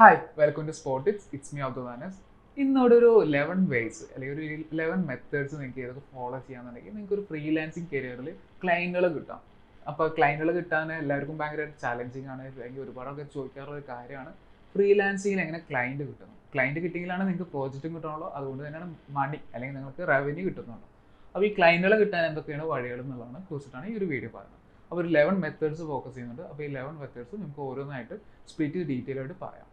Hi welcome to spot it's me Abdul. ഇന്നോട് ഒരു 11 vase അല്ലെങ്കിൽ ഒരു 11 മെത്തേഡ്സ് നിങ്ങൾക്ക് ഏതൊക്കെ ഫോളോ ചെയ്യാന്നുണ്ടെങ്കിൽ നിങ്ങൾക്ക് ഒരു ഫ്രീലാൻസിങ് കരിയറിൽ ക്ലയൻറ്റുകൾ കിട്ടാം. അപ്പോൾ ക്ലയൻറ്റുകൾ കിട്ടാൻ എല്ലാവർക്കും ഭയങ്കര ചാലഞ്ചിങ് ആണ്, അല്ലെങ്കിൽ ഒരുപാട് ആൾക്കാർ ചോദിക്കാറുള്ള ഒരു കാര്യമാണ് ഫ്രീലാൻസിങ്ങിൽ എങ്ങനെ ക്ലയൻറ്റ് കിട്ടുന്നത്. ക്ലയൻറ്റ് കിട്ടിയെങ്കിലാണ് നിങ്ങൾക്ക് പ്രോജക്റ്റും കിട്ടണുള്ളൂ, അതുകൊണ്ട് തന്നെയാണ് മണി അല്ലെങ്കിൽ നിങ്ങൾക്ക് റവന്യൂ കിട്ടുന്നുള്ളൂ. അപ്പോൾ ഈ ക്ലയൻറ്റുകളെ കിട്ടാൻ എന്തൊക്കെയാണ് വഴികൾ എന്നുള്ളതാണ് കുറിച്ചിട്ടാണ് ഈ ഒരു വീഡിയോ പറയുന്നത്. അപ്പോൾ ഒരു 11 മെത്തേഡ്സ് ഫോക്കസ് ചെയ്യുന്നുണ്ട്. അപ്പോൾ ഈ 11 മെത്തേഡ്സ് നമുക്ക് ഓരോന്നായിട്ട് സ്പ്ലിറ്റ് ഡീറ്റെയിൽ ആയിട്ട് പറയാം.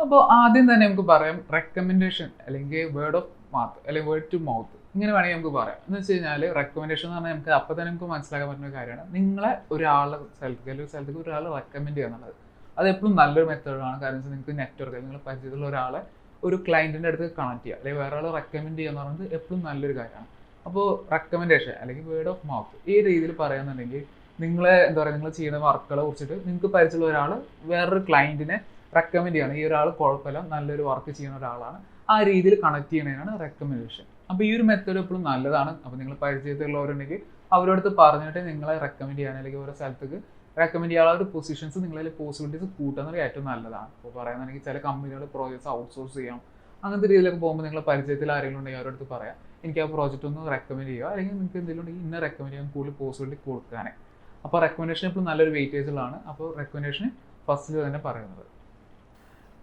അപ്പോൾ ആദ്യം തന്നെ നമുക്ക് പറയാം റെക്കമെൻഡേഷൻ അല്ലെങ്കിൽ വേർഡ് ഓഫ് മൗത്ത് അല്ലെങ്കിൽ വേർഡ് ടു മൗത്ത്, ഇങ്ങനെ വേണമെങ്കിൽ നമുക്ക് പറയാം. എന്ന് വെച്ച് കഴിഞ്ഞാൽ റെക്കമെൻഡേഷൻ എന്ന് പറഞ്ഞാൽ നമുക്ക് അപ്പോൾ തന്നെ നമുക്ക് മനസ്സിലാക്കാൻ പറ്റുന്ന ഒരു കാര്യമാണ് നിങ്ങളെ ഒരാളുടെ സ്ഥലത്തേക്ക് അല്ലെങ്കിൽ ഒരു സ്ഥലത്തേക്ക് ഒരാൾ റെക്കമെൻഡ് ചെയ്യുക എന്നുള്ളത്. അത് എപ്പോഴും നല്ലൊരു മെത്തേഡാണ്. കാരണം വെച്ചാൽ നിങ്ങൾക്ക് നെറ്റ്വർക്ക് നിങ്ങൾ പരിചയത്തിലുള്ള ഒരാളെ ഒരു ക്ലയൻറ്റിൻ്റെ അടുത്ത് കണക്ട് ചെയ്യുക അല്ലെങ്കിൽ വേറെ ആൾ റെക്കമെൻഡ് ചെയ്യുക എന്ന് പറയുന്നത് എപ്പോഴും നല്ലൊരു കാര്യമാണ്. അപ്പോൾ റെക്കമെൻഡേഷൻ അല്ലെങ്കിൽ വേർഡ് ഓഫ് മൗത്ത് ഈ രീതിയിൽ പറയുകയാണെന്നുണ്ടെങ്കിൽ നിങ്ങളെ എന്താ പറയുക, നിങ്ങൾ ചെയ്യുന്ന വർക്കുകളെ കുറിച്ചിട്ട് നിങ്ങൾക്ക് പരിചയമുള്ള ഒരാൾ വേറൊരു ക്ലയൻറ്റിനെ റെക്കമെൻഡ് ചെയ്യണം, ഈ ഒരാൾ കുഴപ്പമില്ല നല്ലൊരു വർക്ക് ചെയ്യുന്ന ഒരാളാണ്, ആ രീതിയിൽ കണക്ട് ചെയ്യണതാണ് റെക്കമെൻഡേഷൻ. അപ്പോൾ ഈ ഒരു മെത്തേഡ് എപ്പോഴും നല്ലതാണ്. അപ്പോൾ നിങ്ങൾ പരിചയത്തിലുള്ളവരുണ്ടെങ്കിൽ അവരോടത്ത് പറഞ്ഞിട്ട് നിങ്ങളെ റെക്കമെൻഡ് ചെയ്യാൻ അല്ലെങ്കിൽ ഓരോ സ്ഥലത്തേക്ക് റെക്കമെൻഡ് ചെയ്യാനുള്ള ഒരു പൊസിഷൻസ് നിങ്ങളതിൽ പോസിബിലിറ്റീസ് കൂട്ടുന്നത് ഏറ്റവും നല്ലതാണ്. അപ്പോൾ പറയുകയാണെങ്കിൽ ചില കമ്പനികൾ പ്രോജക്ട്സ് ഔട്ട്സോഴ്സ് ചെയ്യാം, അങ്ങനത്തെ രീതിയിലൊക്കെ പോകുമ്പോൾ നിങ്ങളുടെ പരിചയത്തിൽ ആരെങ്കിലും ഉണ്ടെങ്കിൽ അവരോടത്ത് പറയാം എനിക്ക് ആ പ്രോജക്റ്റ് ഒന്ന് റെക്കമെൻഡ് ചെയ്യുക, അല്ലെങ്കിൽ നിങ്ങൾക്ക് എന്തെങ്കിലും ഉണ്ടെങ്കിൽ ഇന്ന റെക്കമെൻഡ് ചെയ്യാൻ കൂടുതൽ പോസിബിലിറ്റി കൊടുക്കാനേ. അപ്പോൾ റെക്കമെൻഡേഷൻ എപ്പോഴും നല്ലൊരു വെയിറ്റേജിലാണ്. അപ്പോൾ റെക്കമെൻഡേഷൻ ഫസ്റ്റിൽ തന്നെ പറയുന്നത്.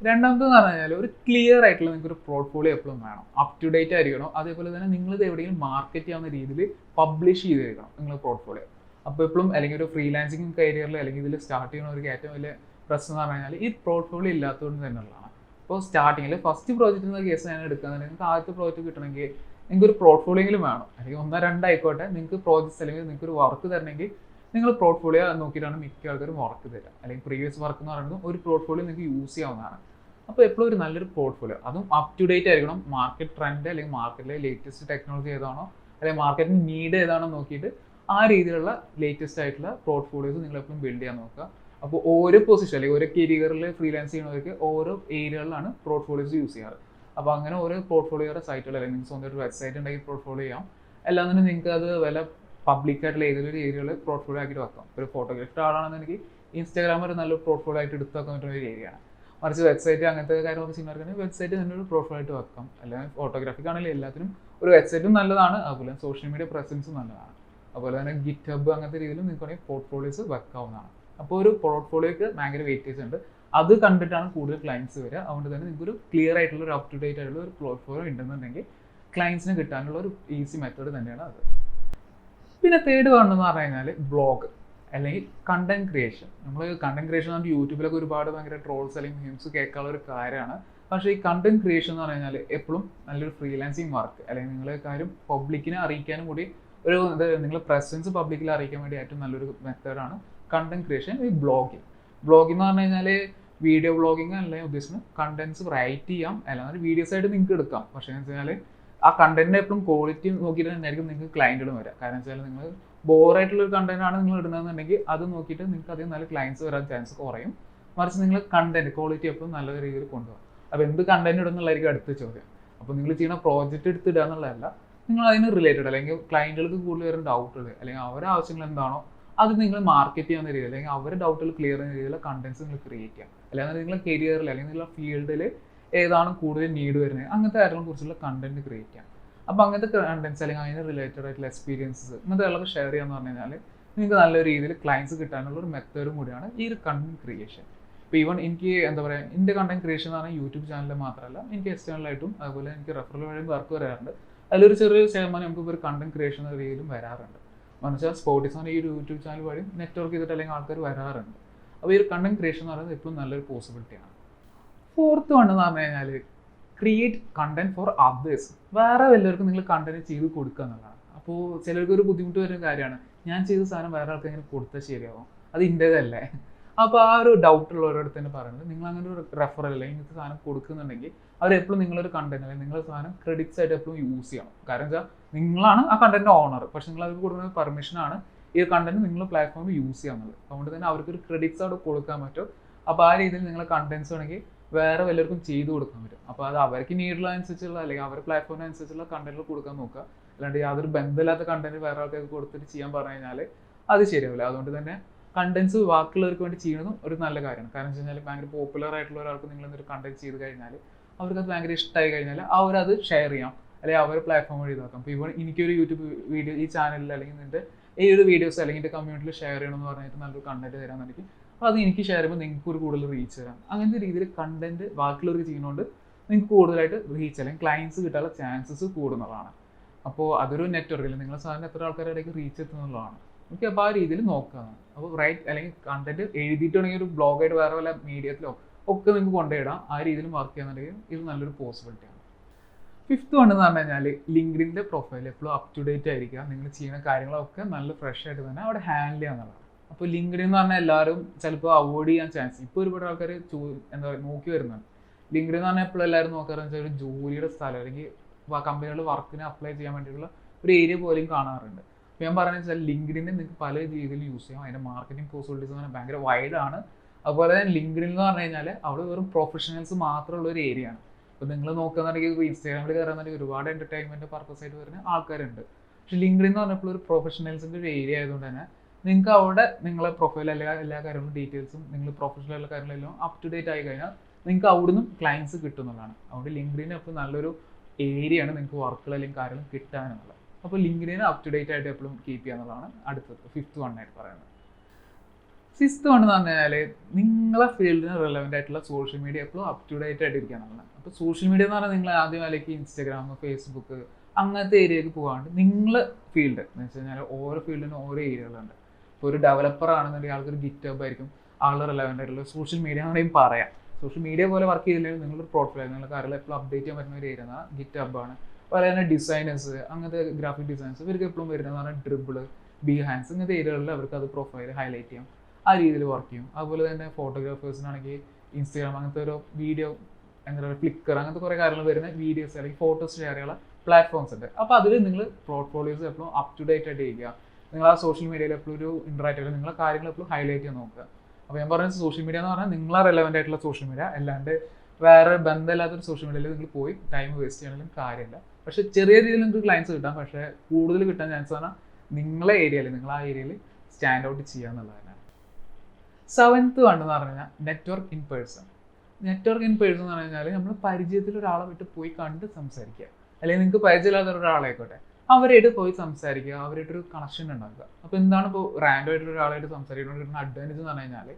രണ്ടാമതെന്ന് പറഞ്ഞു കഴിഞ്ഞാൽ ഒരു ക്ലിയർ ആയിട്ടുള്ള നിങ്ങൾക്ക് ഒരു പോർട്ട്ഫോളിയോ എപ്പോഴും വേണം, അപ് ടു ഡേറ്റ് ആയിരിക്കണം. അതേപോലെ തന്നെ നിങ്ങളിത് എവിടെയെങ്കിലും മാർക്കറ്റ് ചെയ്യാവുന്ന രീതിയിൽ പബ്ലിഷ് ചെയ്തിരിക്കണം നിങ്ങൾ പോർട്ട്ഫോളിയോ. അപ്പോൾ എപ്പോഴും അല്ലെങ്കിൽ ഒരു ഫ്രീലാൻസിങ് കരിയറിൽ അല്ലെങ്കിൽ ഇതിൽ സ്റ്റാർട്ട് ചെയ്യുന്നവർക്ക് ഏറ്റവും വലിയ പ്രശ്നം എന്ന് പറഞ്ഞു കഴിഞ്ഞാൽ ഈ പോർട്ട്ഫോളിയോ ഇല്ലാത്തതുകൊണ്ട് തന്നെയുള്ളതാണ്. അപ്പോൾ സ്റ്റാർട്ടിങ്ങിൽ ഫസ്റ്റ് പ്രോജക്റ്റ് എന്ന കേസ് ഞാൻ എടുക്കുകയാണെങ്കിൽ നിങ്ങൾക്ക് ആദ്യത്തെ പ്രോജക്റ്റ് കിട്ടണമെങ്കിൽ നിങ്ങൾക്ക് ഒരു പോർട്ട്ഫോളിയോയെങ്കിലും വേണം, അല്ലെങ്കിൽ 1-2 ആയിക്കോട്ടെ. നിങ്ങൾക്ക് പ്രോജക്ട്സ് അല്ലെങ്കിൽ നിങ്ങൾക്ക് ഒരു വർക്ക് തരണമെങ്കിൽ നിങ്ങൾ പോർട്ട്ഫോളിയോ നോക്കിയിട്ടാണ് മിക്ക ആൾക്കാരും വർക്ക് തരിക. അല്ലെങ്കിൽ പ്രീവിയസ് വർക്ക് എന്ന് പറയുന്നത് ഒരു പോർട്ട്ഫോളിയോ നിങ്ങൾക്ക് യൂസ് ചെയ്യാവുന്നതാണ്. അപ്പോൾ എപ്പോഴും ഒരു നല്ലൊരു പോർട്ട്ഫോളിയോ, അതും അപ് ടു ഡേറ്റ് ആയിരിക്കണം. മാർക്കറ്റ് ട്രെൻഡ് അല്ലെങ്കിൽ മാർക്കറ്റിലെ ലേറ്റസ്റ്റ് ടെക്നോളജി ഏതാണോ അല്ലെങ്കിൽ മാർക്കറ്റിന് നീഡ് ഏതാണോ നോക്കിയിട്ട് ആ രീതിയിലുള്ള ലേറ്റസ്റ്റ് ആയിട്ടുള്ള പോർട്ട്ഫോളിയോസ് നിങ്ങൾ എപ്പോഴും ബിൽഡ് ചെയ്യാൻ നോക്കുക. അപ്പോൾ ഓരോ പൊസിഷൻ അല്ലെങ്കിൽ ഓരോ കരിയറിൽ ഫ്രീലാൻസ് ചെയ്യുന്നവർക്ക് ഓരോ ഏരിയകളിലാണ് പോർട്ട്ഫോളിയോസ് യൂസ് ചെയ്യാറ്. അപ്പോൾ അങ്ങനെ ഓരോ പോർട്ട്ഫോളിയോയുടെ സൈറ്റുകൾ അല്ലെങ്കിൽ നിങ്ങൾക്ക് സ്വന്തം ഒരു വെബ്സൈറ്റ് ഉണ്ടെങ്കിൽ പോർട്ട്ഫോളിയോ ചെയ്യാം. എല്ലാം തന്നെ നിങ്ങൾക്ക് അത് വില പബ്ലിക്കായിട്ടുള്ള ഏതൊരു ഏരിയയിൽ പോർട്ട്ഫോളിയോ ആക്കിയിട്ട് വെക്കാം. ഒരു ഫോട്ടോഗ്രാഫർ ആളാണെന്നുണ്ടെങ്കിൽ ഇൻസ്റ്റാഗ്രാം ഒരു നല്ലൊരു പോർട്ട്ഫോളിയോ ആയിട്ട് എടുത്ത് വെക്കാൻ പറ്റുന്ന ഒരു ഏരിയയാണ്. മറിച്ച് വെബ്സൈറ്റ് അങ്ങനത്തെ കാര്യങ്ങളൊക്കെ ചെയ്യുന്നവർക്കാണെങ്കിൽ വെബ്സൈറ്റ് തന്നെ ഒരു പ്രൊഫൈൽ ആയിട്ട് വെക്കാം. അല്ലെങ്കിൽ ഫോട്ടോഗ്രാഫിക് ആണെങ്കിലും എല്ലാത്തിനും ഒരു വെബ്സൈറ്റും നല്ലതാണ്, അതുപോലെ സോഷ്യൽ മീഡിയ പ്രസൻസും നല്ലതാണ്. അതുപോലെ തന്നെ ഗിറ്റ് ഹബ് അങ്ങനത്തെ രീതിയിലും നിങ്ങൾക്ക് വേണമെങ്കിൽ പോർട്ട്ഫോളിയോസ് വെക്കാവുന്നതാണ്. അപ്പോൾ ഒരു പോർട്ട്ഫോളിയോക്ക് ഭയങ്കര വെയിറ്റേജ് ഉണ്ട്, അത് കണ്ടിട്ടാണ് കൂടുതൽ ക്ലയൻറ്റ്സ് വരിക. അതുകൊണ്ട് തന്നെ നിങ്ങൾക്കൊരു ക്ലിയർ ആയിട്ടുള്ള ഒരു അപ് ടു ഡേറ്റ് ആയിട്ടുള്ള ഒരു പോർട്ട്ഫോളിയോ ഉണ്ടെന്നുണ്ടെങ്കിൽ ക്ലയൻറ്റ്സിന് കിട്ടാനുള്ള ഒരു ഈസി മെത്തേഡ് തന്നെയാണ് അത്. പിന്നെ തേർഡ് വേണമെന്ന് പറഞ്ഞു കഴിഞ്ഞാൽ ബ്ലോഗ് അല്ലെങ്കിൽ കണ്ടന്റ് ക്രിയേഷൻ. നമ്മൾ കണ്ടന്റ് ക്രിയേഷൻ എന്ന് പറഞ്ഞാൽ യൂട്യൂബിലൊക്കെ ഒരുപാട് ഭയങ്കര ട്രോൾസ് അല്ലെങ്കിൽ മീംസ് കേൾക്കാനുള്ള ഒരു കാര്യമാണ്. പക്ഷേ ഈ കണ്ടന്റ് ക്രിയേഷൻ എന്ന് പറഞ്ഞു കഴിഞ്ഞാൽ എപ്പോഴും നല്ലൊരു ഫ്രീലാൻസിങ് വർക്ക് അല്ലെങ്കിൽ നിങ്ങളെ കാര്യം പബ്ലിക്കിനെ അറിയിക്കാനും കൂടി ഒരു നിങ്ങളുടെ പ്രസൻസ് പബ്ലിക്കിൽ അറിയിക്കാൻ വേണ്ടി ഏറ്റവും നല്ലൊരു മെത്തേഡാണ് കണ്ടന്റ് ക്രിയേഷൻ. ഈ ബ്ലോഗിങ് എന്ന് പറഞ്ഞു കഴിഞ്ഞാൽ വീഡിയോ ബ്ലോഗിങ് അല്ലെങ്കിൽ ഉദ്ദേശിക്കുന്നത് കണ്ടന്റ്സ് റൈറ്റ് ചെയ്യാം, അല്ലാതെ വീഡിയോസ് ആയിട്ട് നിങ്ങൾക്ക് എടുക്കാം. പക്ഷേ എന്ന് വെച്ചാൽ ആ കണ്ടന്റിന്റെ എപ്പോഴും ക്വാളിറ്റി നോക്കിയിട്ട് തന്നെയായിരിക്കും നിങ്ങൾക്ക് ക്ലയൻറ്റുകൾ വരിക. കാരണം വെച്ചാൽ നിങ്ങൾ ബോറായിട്ടുള്ള ഒരു കണ്ടന്റ് ആണ് നിങ്ങൾ ഇടുന്നതെന്നുണ്ടെങ്കിൽ അത് നോക്കിയിട്ട് നിങ്ങൾക്ക് അധികം നല്ല ക്ലയൻറ്റ്സ് വരാൻ ചാൻസ് കുറയും. മറിച്ച് നിങ്ങൾ കണ്ടന്റ് ക്വാളിറ്റി എപ്പോഴും നല്ല രീതിയിൽ കൊണ്ടുപോകും. അപ്പോൾ എന്ത് കണ്ടന്റ് ഇടുന്നുള്ളതായിരിക്കും അടുത്ത ചോദ്യം. അപ്പോൾ നിങ്ങൾ ചെയ്യുന്ന പ്രോജക്റ്റ് എടുത്തിടുക എന്നുള്ളതല്ല, നിങ്ങൾ അതിന് റിലേറ്റഡ് അല്ലെങ്കിൽ ക്ലയൻറ്റുകൾക്ക് കൂടുതൽ വരുന്ന ഡൗട്ടുകൾ അല്ലെങ്കിൽ അവരുടെ ആവശ്യങ്ങൾ എന്താണോ അത് നിങ്ങൾ മാർക്കറ്റ് ചെയ്യുന്ന രീതിയിൽ അല്ലെങ്കിൽ അവരുടെ ഡൗട്ടുകൾ ക്ലിയർ ചെയ്യുന്ന രീതിയിലുള്ള കണ്ടന്റ്സ് നിങ്ങൾ ക്രിയേറ്റ് ചെയ്യാം. അല്ലാതെ നിങ്ങളുടെ കരിയറിൽ അല്ലെങ്കിൽ നിങ്ങളുടെ ഫീൽഡിൽ ഏതാണ് കൂടുതൽ നീഡ് വരുന്നത് അങ്ങനത്തെ കാര്യങ്ങളെ കുറിച്ചുള്ള കണ്ടന്റ് ക്രിയേറ്റ് ചെയ്യാം. അപ്പോൾ അങ്ങനത്തെ കണ്ടന്റ്സ് അല്ലെങ്കിൽ അതിന് റിലേറ്റഡ് ആയിട്ടുള്ള എക്സ്പീരിയൻസസ് ഇങ്ങനത്തെ കാര്യങ്ങളൊക്കെ ഷെയർ ചെയ്യാന്ന് പറഞ്ഞു കഴിഞ്ഞാൽ നിങ്ങൾക്ക് നല്ല രീതിയിൽ ക്ലയൻറ്റ്സ് കിട്ടാനുള്ള ഒരു മെത്തേഡും കൂടിയാണ് ഈ ഒരു കണ്ടന്റ് ക്രിയേഷൻ. ഇപ്പോൾ ഈവൻ എനിക്ക് എന്താ പറയുക, എൻ്റെ കണ്ടന്റ് ക്രിയേഷൻ എന്ന് പറഞ്ഞാൽ യൂട്യൂബ് ചാനലിൽ മാത്രമല്ല എനിക്ക് എക്സ്റ്റേണലായിട്ടും അതുപോലെ എനിക്ക് റെഫറൽ വഴി വർക്ക് വരാറുണ്ട്. അതിലൊരു ചെറിയ ശതമാനം നമുക്ക് ഒരു കണ്ടന്റ് ക്രിയേഷൻ എന്ന രീതിയിലും വരാറുണ്ട്. മനസ്സിലാൽ സ്പോട്ടിസാണ് ഈ ഒരു യൂട്യൂബ് ചാനൽ വഴി നെറ്റ്വർക്ക് ചെയ്തിട്ട് അല്ലെങ്കിൽ ആൾക്കാർ വരാറുണ്ട്. അപ്പോൾ ഈ ഒരു കണ്ടന്റ് ക്രിയേഷൻ എന്ന് പറയുന്നത് എപ്പോഴും നല്ലൊരു പോസിബിലിറ്റിയാണ്. ഫോർത്ത് വൺ എന്ന് പറഞ്ഞു കഴിഞ്ഞാൽ ക്രിയേറ്റ് കണ്ടന്റ് ഫോർ അതേഴ്സ്. വേറെ വല്ലവർക്കും നിങ്ങൾ കണ്ടന്റ് ചെയ്ത് കൊടുക്കുക എന്നുള്ളതാണ്. അപ്പോൾ ചിലർക്ക് ഒരു ബുദ്ധിമുട്ട് വരുന്ന കാര്യമാണ്, ഞാൻ ചെയ്ത സാധനം വേറെ ആൾക്ക് എങ്ങനെ കൊടുത്താൽ ശരിയാവും, അത് ഇൻ്റേതല്ലേ. അപ്പോൾ ആ ഒരു ഡൗട്ടുള്ളവരോട് തന്നെ പറയുന്നത് നിങ്ങൾ അങ്ങനെ ഒരു റെഫറൽ അല്ലെങ്കിൽ ഇങ്ങനത്തെ സാധനം കൊടുക്കുന്നുണ്ടെങ്കിൽ അവരെപ്പോഴും നിങ്ങളൊരു കണ്ടന്റ് അല്ലെങ്കിൽ നിങ്ങളുടെ സാധനം ക്രെഡിറ്റ്സ് ആയിട്ട് എപ്പോഴും യൂസ് ചെയ്യണം. കാരണം വെച്ചാൽ നിങ്ങളാണ് ആ കണ്ടന്റ് ഓണർ, പക്ഷെ നിങ്ങൾ അവർക്ക് കൊടുക്കുന്ന പെർമിഷനാണ് ഈ കണ്ടന്റ് നിങ്ങൾ പ്ലാറ്റ്ഫോമിൽ യൂസ് ചെയ്യാന്നുള്ളത്. അതുകൊണ്ട് തന്നെ അവർക്കൊരു ക്രെഡിറ്റ്സ് അവിടെ കൊടുക്കാൻ പറ്റും. അപ്പോൾ ആ രീതിയിൽ നിങ്ങളെ കണ്ടന്റ്സ് വേണമെങ്കിൽ വേറെ വല്ലവർക്കും ചെയ്തു കൊടുക്കാൻ പറ്റും. അപ്പോൾ അത് അവർക്ക് നീഡുള്ള അനുസരിച്ചുള്ള അല്ലെങ്കിൽ അവരുടെ പ്ലാറ്റ്ഫോമിനനുസരിച്ചുള്ള കണ്ടന്റിൽ കൊടുക്കാൻ നോക്കുക. അല്ലാണ്ട് യാതൊരു ബന്ധമില്ലാത്ത കണ്ടന്റ് വേറെ ആൾക്കാർക്ക് കൊടുത്തിട്ട് ചെയ്യാൻ പറഞ്ഞു കഴിഞ്ഞാൽ അത് ശരിയാവില്ല. അതുകൊണ്ട് തന്നെ കണ്ടന്റ്സ് ബാക്കിയുള്ളവർക്ക് വേണ്ടി ചെയ്യുന്നതും ഒരു നല്ല കാര്യമാണ്. കാരണം വെച്ച് കഴിഞ്ഞാൽ ഭയങ്കര പോപ്പുലർ ആയിട്ടുള്ള ഒരാൾക്ക് നിങ്ങൾ എന്തൊരു കണ്ടന്റ് ചെയ്ത് കഴിഞ്ഞാൽ അവർക്കത് ഭയങ്കര ഇഷ്ടമായി കഴിഞ്ഞാൽ അവരത് ഷെയർ ചെയ്യാം, അല്ലെങ്കിൽ അവർ പ്ലാറ്റ്ഫോം വഴി ഇതാക്കാം. ഇപ്പോൾ ഇവിടെ എനിക്കൊരു യൂട്യൂബ് വീഡിയോ ഈ ചാനലിൽ അല്ലെങ്കിൽ നിൻ്റെ ഈ ഒരു വീഡിയോസ് അല്ലെങ്കിൽ എൻ്റെ കമ്മ്യൂണിറ്റിയിൽ ഷെയർ ചെയ്യണമെന്ന് പറഞ്ഞിട്ട് നല്ലൊരു കണ്ടന്റ് തരാമെന്നുണ്ടെങ്കിൽ അപ്പോൾ അത് എനിക്ക് ഷെയർ ചെയ്യുമ്പോൾ നിങ്ങൾക്ക് ഒരു കൂടുതൽ റീച്ച് തരാം. അങ്ങനത്തെ രീതിയിൽ കണ്ടന്റ് ബാക്കിയുള്ളവർക്ക് ചെയ്യുന്നതുകൊണ്ട് നിങ്ങൾക്ക് കൂടുതലായിട്ട് റീച്ച് അല്ലെങ്കിൽ ക്ലയൻസ് കിട്ടാനുള്ള ചാൻസസ് കൂടുന്നതാണ്. അപ്പോൾ അതൊരു നെറ്റ്വർക്കിൽ നിങ്ങളെ സാധനം എത്ര ആൾക്കാരുടെ ഇടയ്ക്ക് റീച്ച് എത്തുന്നുള്ളതാണ്. ഓക്കെ, അപ്പോൾ ആ രീതിയിൽ നോക്കുകയാണ്. അപ്പോൾ റൈറ്റ് അല്ലെങ്കിൽ കണ്ടന്റ് എഴുതിയിട്ടുണ്ടെങ്കിൽ ഒരു ബ്ലോഗായിട്ട് വേറെ വല്ല മീഡിയത്തിലോ ഒക്കെ നിങ്ങൾക്ക് കൊണ്ടുപോയിടാം. ആ രീതിയിൽ വർക്ക് ചെയ്യാന്നുണ്ടെങ്കിൽ ഇത് നല്ലൊരു പോസിബിലിറ്റിയാണ്. ഫിഫ്ത്ത് വൺ എന്ന് പറഞ്ഞു കഴിഞ്ഞാൽ ലിങ്ക്ഡിൻ്റെ പ്രൊഫൈൽ എപ്പോഴും അപ് ടു ഡേറ്റ് ആയിരിക്കുക. നിങ്ങൾ ചെയ്യുന്ന കാര്യങ്ങളൊക്കെ നല്ല ഫ്രഷ് ആയിട്ട് തന്നെ അവിടെ ഹാൻഡിൽ ചെയ്യാന്നുള്ളതാണ്. അപ്പോൾ ലിങ്ക്ഡിൻ എന്ന് പറഞ്ഞാൽ എല്ലാവരും ചിലപ്പോൾ അവോയ്ഡ് ചെയ്യാൻ ചാൻസ് ഇപ്പോൾ ഒരുപാട് ആൾക്കാർ എന്താ പറയുക നോക്കി വരുന്നുണ്ട്. ലിങ്ക്ഡിൻ എന്ന് പറഞ്ഞാൽ എപ്പോഴും എല്ലാവരും നോക്കാറെന്ന് വെച്ചാൽ ഒരു ജോലിയുടെ സ്ഥലം അല്ലെങ്കിൽ കമ്പനികളുടെ വർക്കിന് അപ്ലൈ ചെയ്യാൻ വേണ്ടിയിട്ടുള്ള ഒരു ഏരിയ പോലെയും കാണാറുണ്ട്. അപ്പോൾ ഞാൻ പറയുന്നത് വെച്ചാൽ ലിങ്ക്ഡിനെ നിങ്ങൾക്ക് പല രീതിയിൽ യൂസ് ചെയ്യാം. അതിൻ്റെ മാർക്കറ്റിംഗ് പോസിബിലിറ്റീസ് എന്ന് പറഞ്ഞാൽ ഭയങ്കര വൈഡാണ്. അതുപോലെ തന്നെ ലിങ്ക്ഡിൻ എന്ന് പറഞ്ഞു കഴിഞ്ഞാൽ അവിടെ വെറും പ്രൊഫഷണൽസ് മാത്രമുള്ള ഒരു ഏരിയ ആണ്. അപ്പോൾ നിങ്ങൾ നോക്കുകയാണെന്നുണ്ടെങ്കിൽ ഇപ്പോൾ ഇൻസ്റ്റാഗ്രാമിൽ കയറുന്നുണ്ടെങ്കിൽ ഒരുപാട് എൻ്റർടൈൻമെൻറ്റ് പർപ്പസ് ആയിട്ട് വരുന്ന ആൾക്കാരുണ്ട്. പക്ഷേ ലിങ്ക്ഡിൻ എന്ന് പറഞ്ഞപ്പോൾ ഒരു പ്രൊഫഷണൽസിൻ്റെ ഒരു ഏരിയ ആയതുകൊണ്ട് തന്നെ നിങ്ങൾക്ക് അവിടെ നിങ്ങളെ പ്രൊഫൈൽ എല്ലാ കാര്യങ്ങളും ഡീറ്റെയിൽസും നിങ്ങൾ പ്രൊഫഷണൽ കാര്യങ്ങളെല്ലാം അപ് ടു ഡേറ്റ് ആയി കഴിഞ്ഞാൽ നിങ്ങൾക്ക് അവിടുന്ന് ക്ലയൻസ് കിട്ടുന്നതാണ്. അവിടെ ലിങ്ക്ഡിൻ അപ്പോൾ നല്ലൊരു ഏരിയയാണ് നിങ്ങൾക്ക് വർക്കുകൾ അല്ലെങ്കിൽ കാര്യങ്ങളും കിട്ടാനുള്ളത്. അപ്പോൾ ലിങ്ക്ഡിൻ അപ് ടു ഡേറ്റ് ആയിട്ട് എപ്പോഴും കീപ്പ് ചെയ്യാന്നുള്ളതാണ് അടുത്തത് ഫിഫ്ത്ത് വൺ ആയിട്ട് പറയുന്നത്. സിക്സ്ത് വൺ എന്ന് പറഞ്ഞു കഴിഞ്ഞാൽ നിങ്ങളെ ഫീൽഡിന് റിലവൻ്റ് ആയിട്ടുള്ള സോഷ്യൽ മീഡിയ എപ്പോഴും അപ് ടു ഡേറ്റ് ആയിട്ട് ഇരിക്കുക എന്നുള്ളത്. അപ്പോൾ സോഷ്യൽ മീഡിയ എന്ന് പറഞ്ഞാൽ നിങ്ങൾ ആദ്യം അല്ലെങ്കിൽ ഇൻസ്റ്റാഗ്രാം, ഫേസ്ബുക്ക് അങ്ങനത്തെ ഏരിയയിലേക്ക് പോകാണ്ട് നിങ്ങളെ ഫീൽഡ് എന്ന് വെച്ച് കഴിഞ്ഞാൽ ഓരോ ഫീൽഡിനും ഓരോ ഏരിയകളുണ്ട്. ഇപ്പോൾ ഒരു ഡെവലപ്പർ ആണെന്നുണ്ടെങ്കിൽ ആൾക്കൊരു ഗിറ്റബ് ആയിരിക്കും ആളുടെ റിലവൻ്റ് ആയിട്ടുള്ള സോഷ്യൽ മീഡിയ എന്നുണ്ടെങ്കിൽ പറയാം. സോഷ്യൽ മീഡിയ പോലെ വർക്ക് ചെയ്തില്ലെങ്കിൽ നിങ്ങളൊരു പോർട്ട്ഫോളിയോ നിങ്ങളുടെ കാര്യങ്ങൾ എപ്പോഴും അപ്ഡേറ്റ് ചെയ്യാൻ പറ്റുന്ന ഒരു ഏരിയ എന്നാൽ ഗിറ്റബാണ്. അതുപോലെ തന്നെ ഡിസൈനേഴ്സ് അങ്ങനത്തെ ഗ്രാഫിക് ഡിസൈൻസ് ഇവർക്ക് എപ്പോഴും വരുന്നതാണ് ഡ്രിബിള്, ബിഹാൻസ് ഇങ്ങനത്തെ ഏരിയകളിൽ അവർക്ക് അത് പ്രൊഫൈൽ ഹൈലൈറ്റ് ചെയ്യാം, ആ രീതിയിൽ വർക്ക് ചെയ്യും. അതുപോലെ തന്നെ ഫോട്ടോഗ്രാഫേഴ്സിനാണെങ്കിൽ ഇൻസ്റ്റാഗ്രാം അങ്ങനത്തെ ഒരു വീഡിയോ എന്താ പറയുക ഫ്ലിക്കർ അങ്ങനത്തെ കുറേ കാര്യങ്ങൾ വരുന്ന വീഡിയോസ് അല്ലെങ്കിൽ ഫോട്ടോസ് ഷെയർ ചെയ്യാനുള്ള പ്ലാറ്റ്ഫോംസ് ഉണ്ട്. അപ്പോൾ അതിൽ നിങ്ങൾ പോർട്ട്ഫോളിയോസ് എപ്പോഴും അപ് ടു ഡേറ്റ് ആയിട്ട് ചെയ്യുക. നിങ്ങൾ ആ സോഷ്യൽ മീഡിയയിൽ എപ്പോഴും ഒരു ഇൻട്രാക്ട് ചെയ്യുക, നിങ്ങളെ കാര്യങ്ങൾ എപ്പോഴും ഹൈലൈറ്റ് ചെയ്യാൻ നോക്കുക. അപ്പോൾ ഞാൻ പറയുന്നത് സോഷ്യൽ മീഡിയ എന്ന് പറഞ്ഞാൽ നിങ്ങളെ റെലവൻ്റ് ആയിട്ടുള്ള സോഷ്യൽ മീഡിയ അല്ലാണ്ട് വേറെ ബന്ധമില്ലാത്തൊരു സോഷ്യൽ മീഡിയയിൽ നിങ്ങൾ പോയി ടൈം വേസ്റ്റ് ചെയ്യണമെങ്കിലും കാര്യമില്ല. പക്ഷേ ചെറിയ രീതിയിൽ നിങ്ങൾക്ക് ക്ലയൻസ് കിട്ടാം, പക്ഷേ കൂടുതൽ കിട്ടാൻ ചാൻസ് പറഞ്ഞാൽ നിങ്ങളെ ഏരിയയിൽ നിങ്ങൾ ആ ഏരിയയിൽ സ്റ്റാൻഡ് ഔട്ട് ചെയ്യുക എന്നുള്ളതാണ്. സെവൻത്ത് വൺ എന്ന് പറഞ്ഞു കഴിഞ്ഞാൽ network in person. Network in person എന്ന് പറഞ്ഞു കഴിഞ്ഞാൽ നമ്മൾ പരിചയത്തിൽ ഒരാളെ വിട്ട് പോയി കണ്ട് സംസാരിക്കുക, അല്ലെങ്കിൽ നിങ്ങൾക്ക് പരിചയമില്ലാത്ത ഒരാളായിക്കോട്ടെ അവരായിട്ട് പോയി സംസാരിക്കുക, അവരായിട്ടൊരു കണക്ഷൻ ഉണ്ടാക്കുക. അപ്പോൾ എന്താണ് ഇപ്പോൾ റാൻഡം ആയിട്ട് ഒരാളായിട്ട് സംസാരിക്കുന്ന അഡ്വാൻറ്റേജ് എന്ന് പറഞ്ഞു കഴിഞ്ഞാൽ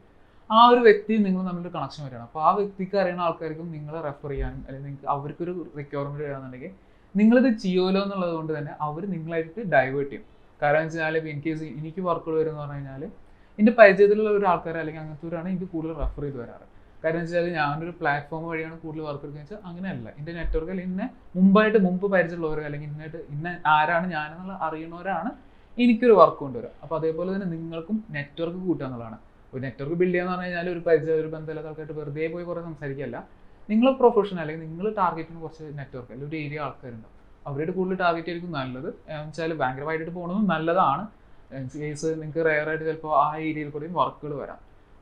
ആ ഒരു വ്യക്തി നിങ്ങൾ തമ്മിലൊരു കണക്ഷൻ വരികയാണ്. അപ്പോൾ ആ വ്യക്തിക്ക് അറിയുന്ന ആൾക്കാർക്കും നിങ്ങളെ റെഫർ ചെയ്യാനും അല്ലെങ്കിൽ നിങ്ങൾക്ക് അവർക്കൊരു റിക്വയർമെൻറ്റ് വരികയാണെന്നുണ്ടെങ്കിൽ നിങ്ങളിത് ചെയ്യുമല്ലോ എന്നുള്ളത് കൊണ്ട് തന്നെ അവർ നിങ്ങളായിട്ട് ഡൈവേർട്ട് ചെയ്യും. കാരണം എന്ന് വെച്ചാൽ ഇപ്പോൾ ഇൻകേസ് എനിക്ക് വർക്കുകൾ വരുമെന്ന് പറഞ്ഞു കഴിഞ്ഞാൽ എൻ്റെ പരിചയത്തിലുള്ള ഒരു ആൾക്കാർ അല്ലെങ്കിൽ അങ്ങനത്തെവരാണ് എനിക്ക് കൂടുതൽ റെഫർ ചെയ്ത് വരാറ്. കാര്യം എന്ന് വെച്ചാൽ ഞാനൊരു പ്ലാറ്റ്ഫോം വഴിയാണ് കൂടുതൽ വർക്ക് എടുക്കുന്നത് വെച്ചാൽ അങ്ങനെയല്ല. എൻ്റെ നെറ്റ്വർക്കിൽ മുമ്പ് പരിചയമുള്ളവർ അല്ലെങ്കിൽ ഇന്ന ആരാണ് ഞാനെന്നുള്ള അറിയുന്നവരാണ് എനിക്കൊരു വർക്ക് കൊണ്ടുവരിക. അപ്പോൾ അതേപോലെ തന്നെ നിങ്ങൾക്കും നെറ്റ്വർക്ക് കൂട്ടുക എന്നുള്ളതാണ്. ഒരു നെറ്റ്വർക്ക് ബിൽഡ് ചെയ്യുക എന്ന് പറഞ്ഞു കഴിഞ്ഞാൽ ഒരു ബന്ധമില്ലാത്ത ആൾക്കായിട്ട് വെറുതെ പോയി കുറേ സംസാരിക്കുകയല്ല. നിങ്ങൾ പ്രൊഫഷണൽ അല്ലെങ്കിൽ നിങ്ങൾ ടാർഗറ്റ് ചെയ്യുന്ന കുറച്ച് നെറ്റ്വർക്ക് അല്ലെങ്കിൽ ഒരു ഏരിയ ആൾക്കാരുണ്ടാവും, അവരുടെ കൂടുതൽ ടാർഗറ്റ് ആയിരിക്കും നല്ലത്. എന്ന് വെച്ചാൽ ഭയങ്കരമായിട്ട് പോകുന്നതും നല്ലതാണ്. കേസ് നിങ്ങൾക്ക് റെയറായിട്ട് ചിലപ്പോൾ ആ ഏരിയയിൽ കൂടെയും വർക്കുകൾ വരാം.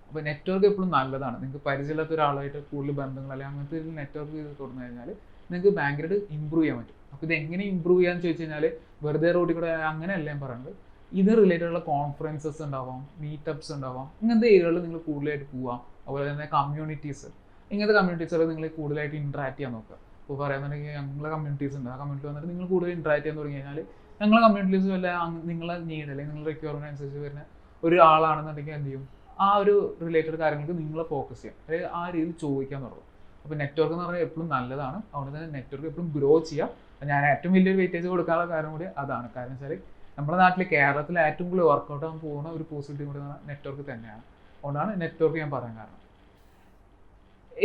അപ്പോൾ നെറ്റ്വർക്ക് എപ്പോഴും നല്ലതാണ്. നിങ്ങൾക്ക് പരിചയമില്ലാത്ത ഒരാളായിട്ട് കൂടുതൽ ബന്ധങ്ങൾ അല്ലെങ്കിൽ അങ്ങനത്തെ ഒരു നെറ്റ്വർക്ക് ചെയ്ത് തുറന്നു കഴിഞ്ഞാൽ നിങ്ങൾക്ക് ഭയങ്കരമായിട്ട് ഇമ്പ്രൂവ് ചെയ്യാൻ പറ്റും. അപ്പോൾ ഇത് എങ്ങനെ ഇമ്പ്രൂവ് ചെയ്യാന്ന് ചോദിച്ചു കഴിഞ്ഞാൽ വെറുതെ റോഡിൽ കൂടെ അങ്ങനെയല്ല ഞാൻ പറയുന്നത്. ഇത് റിലേറ്റഡ് ഉള്ള കോൺഫറൻസസ് ഉണ്ടാവാം, മീറ്റപ്സ് ഉണ്ടാവാം, ഇങ്ങനത്തെ ഏരിയകളിൽ നിങ്ങൾ കൂടുതലായിട്ട് പോവാം. അതുപോലെ തന്നെ കമ്മ്യൂണിറ്റീസ്, ഇങ്ങനത്തെ കമ്മ്യൂണിറ്റീസുകൾ നിങ്ങൾ കൂടുതലായിട്ട് ഇൻട്രാക്ട് ചെയ്യാൻ നോക്കുക. ഇപ്പോൾ പറയാന്നുണ്ടെങ്കിൽ ഞങ്ങളെ കമ്മ്യൂണിറ്റീസ് ഉണ്ട്, ആ കമ്മ്യൂണിറ്റി വന്നിട്ട് നിങ്ങൾ കൂടുതൽ ഇൻട്രാക്ട് ചെയ്യാൻ തുടങ്ങി കഴിഞ്ഞാൽ ഞങ്ങളെ കമ്മ്യൂണിറ്റീസ് വല്ല നിങ്ങളെ നീഡ് അല്ലെങ്കിൽ നിങ്ങളുടെ റിക്വയർമെൻറ്റ് അനുസരിച്ച് വരുന്ന ഒരു ആളാണെന്നുണ്ടെങ്കിൽ എന്ത് ചെയ്യും, ആ ഒരു റിലേറ്റഡ് കാര്യങ്ങൾക്ക് നിങ്ങളെ ഫോക്കസ് ചെയ്യാം, അതായത് ആ രീതിയിൽ ചോദിക്കാൻ തുടങ്ങും. അപ്പോൾ നെറ്റ്വർക്ക് എന്ന് പറഞ്ഞാൽ എപ്പോഴും നല്ലതാണ്. അതുകൊണ്ട് തന്നെ നെറ്റ്വർക്ക് എപ്പോഴും ഗ്രോ ചെയ്യുക. ഞാൻ ഏറ്റവും വലിയൊരു വെയിറ്റേജ് കൊടുക്കാനുള്ള കാര്യം കൂടി അതാണ്. കാരണം വെച്ചാൽ നമ്മുടെ നാട്ടിൽ കേരളത്തിൽ ഏറ്റവും കൂടുതൽ വർക്കൗട്ട് ആകാൻ പോകുന്ന ഒരു പോസിബിലിറ്റി കൂടി നെറ്റ്വർക്ക് തന്നെയാണ്. അതുകൊണ്ടാണ് നെറ്റ്വർക്ക് ഞാൻ പറയാൻ കാരണം.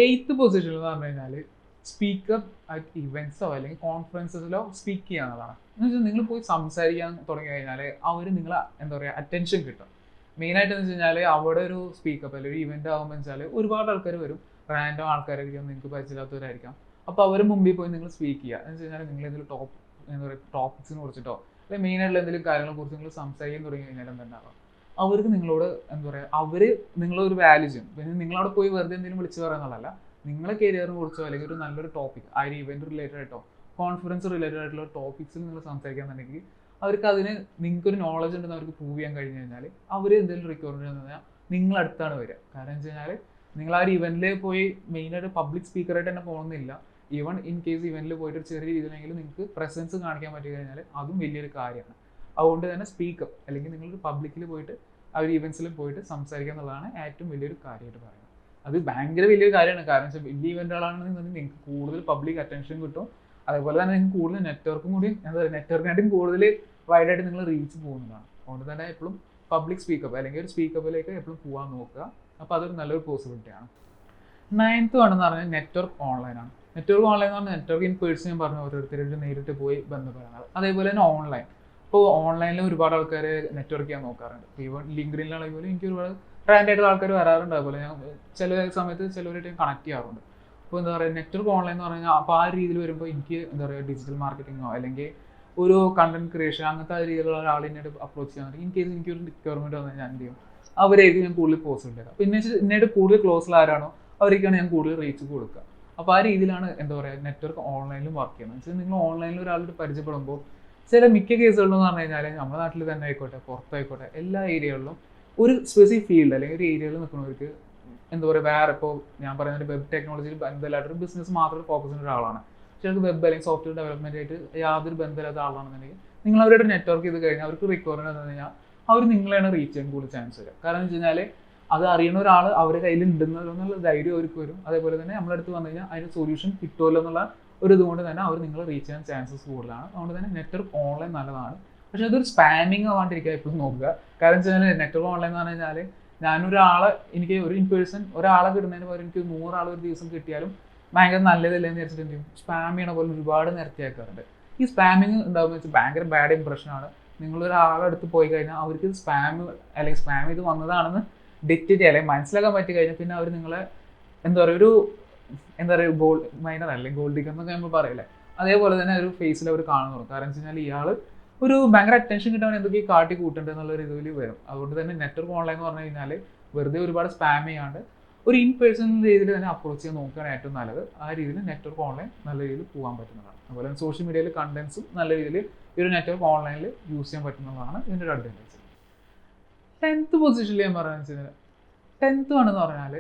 8th പൊസിഷൻ എന്ന് പറഞ്ഞു കഴിഞ്ഞാൽ സ്പീക്കർ അറ്റ് ഇവൻറ്റ്സോ അല്ലെങ്കിൽ കോൺഫറൻസസിലോ സ്പീക്ക് ചെയ്യുക എന്നുള്ളതാണ്. എന്ന് വെച്ചാൽ നിങ്ങൾ പോയി സംസാരിക്കാൻ തുടങ്ങി കഴിഞ്ഞാൽ അവർ നിങ്ങളെ എന്താ പറയുക അറ്റൻഷൻ കിട്ടും. മെയിനായിട്ട് എന്ന് വെച്ച് കഴിഞ്ഞാൽ അവിടെ ഒരു സ്പീക്കപ്പ് അല്ലെങ്കിൽ ഒരു ഇവൻ്റ് ആകുമ്പോൾ വെച്ചാൽ ഒരുപാട് ആൾക്കാർ വരും, റാൻഡം ആൾക്കാരായിരിക്കും, നിങ്ങൾക്ക് പരിചയമില്ലാത്തവരായിരിക്കാം. അപ്പോൾ അവർ മുമ്പിൽ പോയി നിങ്ങൾ സ്പീക്ക് ചെയ്യുക എന്ന് വെച്ച് കഴിഞ്ഞാൽ നിങ്ങൾ എന്തെങ്കിലും എന്താ പറയുക ടോപ്പിക്സിനെ കുറിച്ചിട്ടോ അല്ലെങ്കിൽ മെയിനായിട്ടുള്ള എന്തെങ്കിലും കാര്യങ്ങളെ കുറിച്ച് നിങ്ങൾ സംസാരിക്കാൻ തുടങ്ങി കഴിഞ്ഞാൽ എന്തുണ്ടാവാം, അവർക്ക് നിങ്ങളോട് എന്താ പറയുക അവർ നിങ്ങളൊരു വാല്യൂ ചെയ്യും. പിന്നെ നിങ്ങളവിടെ പോയി വെറുതെ എന്തെങ്കിലും വിളിച്ച് പറയാന്നുള്ളതല്ല, നിങ്ങളെ കരിയറിനെ കുറിച്ചോ അല്ലെങ്കിൽ ഒരു നല്ലൊരു ടോപ്പിക് ആ ഒരു ഇവൻറ്റ് റിലേറ്റഡ് ആയിട്ടോ കോൺഫറൻസ് റിലേറ്റഡ് ആയിട്ടുള്ള ടോപ്പിക്സിൽ നിങ്ങൾ സംസാരിക്കാന്നുണ്ടെങ്കിൽ അവർക്ക് അതിന് നിങ്ങൾക്കൊരു നോളജ് ഉണ്ടെന്ന് അവർക്ക് പ്രൂവ് ചെയ്യാൻ കഴിഞ്ഞ് കഴിഞ്ഞാൽ അവർ എന്തെങ്കിലും റിക്വയർമെൻറ്റ് എന്ന് പറഞ്ഞാൽ നിങ്ങളടുത്താണ് വരിക. കാരണം എന്ന് വെച്ച് കഴിഞ്ഞാൽ നിങ്ങൾ ആ ഒരു ഇവൻറ്റിൽ പോയി മെയിനായിട്ട് പബ്ലിക് സ്പീക്കറായിട്ട് തന്നെ പോകുന്നില്ല. ഈവൺ ഇൻ കേസ് ഇവൻറ്റിൽ പോയിട്ട് ഒരു ചെറിയ രീതിയിലെങ്കിലും നിങ്ങൾക്ക് പ്രസൻസ് കാണിക്കാൻ പറ്റി കഴിഞ്ഞാൽ അതും വലിയൊരു കാര്യമാണ്. അതുകൊണ്ട് തന്നെ സ്പീക്കപ്പ് അല്ലെങ്കിൽ നിങ്ങൾ പബ്ലിക്കിൽ പോയിട്ട് ആ ഒരു ഇവൻറ്റ്സിൽ പോയിട്ട് സംസാരിക്കുക എന്നുള്ളതാണ് ഏറ്റവും വലിയൊരു കാര്യമായിട്ട് പറയുന്നത്. അത് ഭയങ്കര വലിയൊരു കാര്യമാണ്. കാരണം വെച്ചാൽ വലിയ ഇവൻറ്റുകളാണെന്നുണ്ടെങ്കിൽ നിങ്ങൾക്ക് കൂടുതൽ പബ്ലിക് അറ്റൻഷൻ കിട്ടും. അതേപോലെ തന്നെ നിങ്ങൾക്ക് കൂടുതൽ നെറ്റ്വർക്കും കൂടി എന്താ പറയുക നെറ്റ്വർക്കിനായിട്ടും കൂടുതൽ വൈഡായിട്ട് നിങ്ങൾ റീച്ച് പോകുന്നതാണ്. അതുകൊണ്ട് തന്നെ എപ്പോഴും പബ്ലിക് സ്പീക്കപ്പ് അല്ലെങ്കിൽ ഒരു സ്പീക്കപ്പിലേക്ക് എപ്പോഴും പോകാൻ നോക്കുക. അപ്പോൾ അതൊരു നല്ലൊരു പോസിബിലിറ്റിയാണ്. 9th ആണെന്ന് പറഞ്ഞാൽ നെറ്റ്വർക്ക് ഓൺലൈനാണ്. നെറ്റ്വർക്ക് ഓൺലൈൻ എന്ന് പറഞ്ഞാൽ നെറ്റ്വർക്ക് ഇൻ പേഴ്സൺ ഞാൻ പറഞ്ഞു ഓരോരുത്തരായിട്ട് നേരിട്ട് പോയി ബന്ധപ്പെടുന്നത്. അതേപോലെ തന്നെ ഓൺലൈൻ. ഇപ്പോൾ ഓൺലൈനിൽ ഒരുപാട് ആൾക്കാർ നെറ്റ്വർക്ക് ചെയ്യാൻ നോക്കാറുണ്ട്. ഈവൻ ലിങ്ക്ഡിനിലാണെങ്കിൽ പോലും എനിക്ക് ഒരുപാട് ബ്രാൻഡ് ആയിട്ടുള്ള ആൾക്കാർ വരാറുണ്ട്. അതുപോലെ ഞാൻ ചില സമയത്ത് ചിലവരായിട്ട് കണക്ട് ചെയ്യാറുണ്ട്. അപ്പോൾ എന്താ പറയുക നെറ്റ്വർക്ക് ഓൺലൈൻ എന്ന് പറഞ്ഞാൽ അപ്പോൾ ആ രീതിയിൽ വരുമ്പോൾ എനിക്ക് എന്താ പറയുക ഡിജിറ്റൽ മാർക്കറ്റിങ്ങോ അല്ലെങ്കിൽ ഒരു കണ്ടന്റ് ക്രിയേഷൻ അങ്ങനത്തെ രീതിയിലുള്ള ഒരാളിനെ അപ്രോച്ച് ചെയ്യാൻ ഇൻ കേസ് എനിക്കൊരു റിക്വയർമെൻറ്റ് വന്നാൽ ഞാൻ എന്ത് ചെയ്യും അവരായിരിക്കും ഞാൻ കൂടുതൽ പോസിബിലിറ്റി ആക്കുക. പിന്നെ എന്നോട് കൂടുതൽ ക്ലോസിൽ ആരാണോ അവരൊക്കെയാണ് ഞാൻ കൂടുതൽ റീച്ച് കൊടുക്കുക. അപ്പോൾ ആ രീതിയിലാണ് എന്താ പറയുക നെറ്റ്വർക്ക് ഓൺലൈനിലും വർക്ക് ചെയ്യുന്നത്. വെച്ചാൽ നിങ്ങൾ ഓൺലൈനിൽ ഒരാളോട് പരിചയപ്പെടുമ്പോൾ ചില മിക്ക കേസുകളിലും എന്ന് പറഞ്ഞു കഴിഞ്ഞാൽ നമ്മുടെ നാട്ടിൽ തന്നെ ആയിക്കോട്ടെ പുറത്തായിക്കോട്ടെ എല്ലാ ഏരിയകളിലും ഒരു സ്പെസിഫിക് ഫീൽഡ് അല്ലെങ്കിൽ ഒരു ഏരിയയിൽ നിൽക്കുന്നവർക്ക് എന്താ പറയുക വേറെ ഇപ്പോൾ ഞാൻ പറയുന്നത് വെബ് ടെക്നോളജിയിൽ ബന്ധമില്ലാത്തൊരു ബിസിനസ് മാത്രം ഫോക്കസ് ചെയ്യുന്ന ഒരാളാണ്. ചിലർക്ക് വെബ് അല്ലെങ്കിൽ സോഫ്റ്റ്വെയർ ഡെവലപ്മെന്റ് ആയിട്ട് യാതൊരു ബന്ധമില്ലാത്ത ആളാണെന്നുണ്ടെങ്കിൽ നിങ്ങൾ അവരുടെ നെറ്റ്വർക്ക് ചെയ്ത് കഴിഞ്ഞാൽ അവർക്ക് റിക്വയർമെന്റ് എന്ന് കഴിഞ്ഞാൽ അവർ നിങ്ങളെയാണ് റീച്ച് ചെയ്യാൻ കൂടുതൽ ചാൻസ് വരിക. കാരണം എന്ന് വെച്ച് കഴിഞ്ഞാൽ അത് അറിയുന്ന ഒരാൾ അവരുടെ കയ്യിൽ ഉണ്ടെന്നല്ലോ എന്നുള്ള ധൈര്യം അവർക്ക് വരും. അതേപോലെ തന്നെ നമ്മളടുത്ത് വന്നു കഴിഞ്ഞാൽ അതിന് സൊല്യൂഷൻ കിട്ടുമല്ലോ എന്നുള്ള ഒരു ഇതുകൊണ്ട് തന്നെ അവർ നിങ്ങളെ റീച്ച് ചെയ്യാൻ ചാൻസസ് കൂടുതലാണ്. അതുകൊണ്ട് തന്നെ നെറ്റ്വർക്ക് ഓൺലൈൻ നല്ലതാണ്. പക്ഷേ അതൊരു സ്പാമിങ് ആവാണ്ടിരിക്കുക എപ്പോഴും നോക്കുക. കാരണം വെച്ച് കഴിഞ്ഞാൽ നെറ്റ്വർക്ക് ഓൺലൈൻ എന്ന് പറഞ്ഞു കഴിഞ്ഞാൽ ഞാനൊരാളെ എനിക്ക് ഒരു ഇൻ പേഴ്സൺ ഒരാളെ കിട്ടുന്നതിന് പകരം എനിക്ക് 100 ആൾ ഒരു ദിവസം കിട്ടിയാലും ഭയങ്കര നല്ലതല്ലെന്ന് വിചാരിച്ചിട്ട് എന്ത് ചെയ്യും സ്പാം ചെയ്യണ പോലെ ഒരുപാട് നിരത്തിയാക്കാറുണ്ട്. ഈ സ്പാമിങ് ഉണ്ടാകുന്ന വെച്ചാൽ ഭയങ്കര ബാഡ് ഇംപ്രഷനാണ്. നിങ്ങളൊരാളെടുത്ത് പോയി കഴിഞ്ഞാൽ അവർക്ക് സ്പാം അല്ലെങ്കിൽ സ്പാം ചെയ്ത് വന്നതാണെന്ന് ഡിറ്റക്റ്റ് ചെയ്യുക അല്ലെങ്കിൽ മനസ്സിലാക്കാൻ പറ്റി കഴിഞ്ഞാൽ പിന്നെ അവർ നിങ്ങളെ എന്താ പറയുക ഒരു എന്താ പറയുക ഗോൾഡ് മൈനർ അല്ലെങ്കിൽ ഗോൾഡ് ഡിഗർ എന്നൊക്കെ നമ്മൾ പറയില്ലേ അതേപോലെ തന്നെ ഒരു ഫേസിൽ അവർ കാണുന്നു. കാരണം വെച്ച് കഴിഞ്ഞാൽ ഇയാൾ ഒരു ഭയങ്കര അറ്റൻഷൻ കിട്ടാൻ എന്തൊക്കെ കാട്ടി കൂട്ടുണ്ട് എന്നുള്ളൊരു ഇതിൽ വരും. അതുകൊണ്ട് തന്നെ നെറ്റ്വർക്ക് ഓൺലൈൻ എന്ന് പറഞ്ഞു കഴിഞ്ഞാൽ വെറുതെ ഒരുപാട് സ്പാം ചെയ്യാണ്ട് ഒരു ഇൻ പേഴ്സൺ രീതിയിൽ തന്നെ അപ്രോച്ച് ചെയ്യാൻ നോക്കുകയാണ് ഏറ്റവും നല്ലത്. ആ രീതിയിൽ നെറ്റ്വർക്ക് ഓൺലൈൻ നല്ല രീതിയിൽ പോകാൻ പറ്റുന്നതാണ്. അതുപോലെ തന്നെ സോഷ്യൽ മീഡിയയിൽ കണ്ടന്റ്സും നല്ല രീതിയിൽ ഈ ഒരു നെറ്റ്വർക്ക് ഓൺലൈനിൽ യൂസ് ചെയ്യാൻ പറ്റുന്നതാണ് ഇതിൻ്റെ ഒരു അഡ്വാൻറ്റേജ്. 10th പൊസിഷനിൽ ഞാൻ പറയുന്നത് വെച്ചാൽ 10th ആണെന്ന് പറഞ്ഞാൽ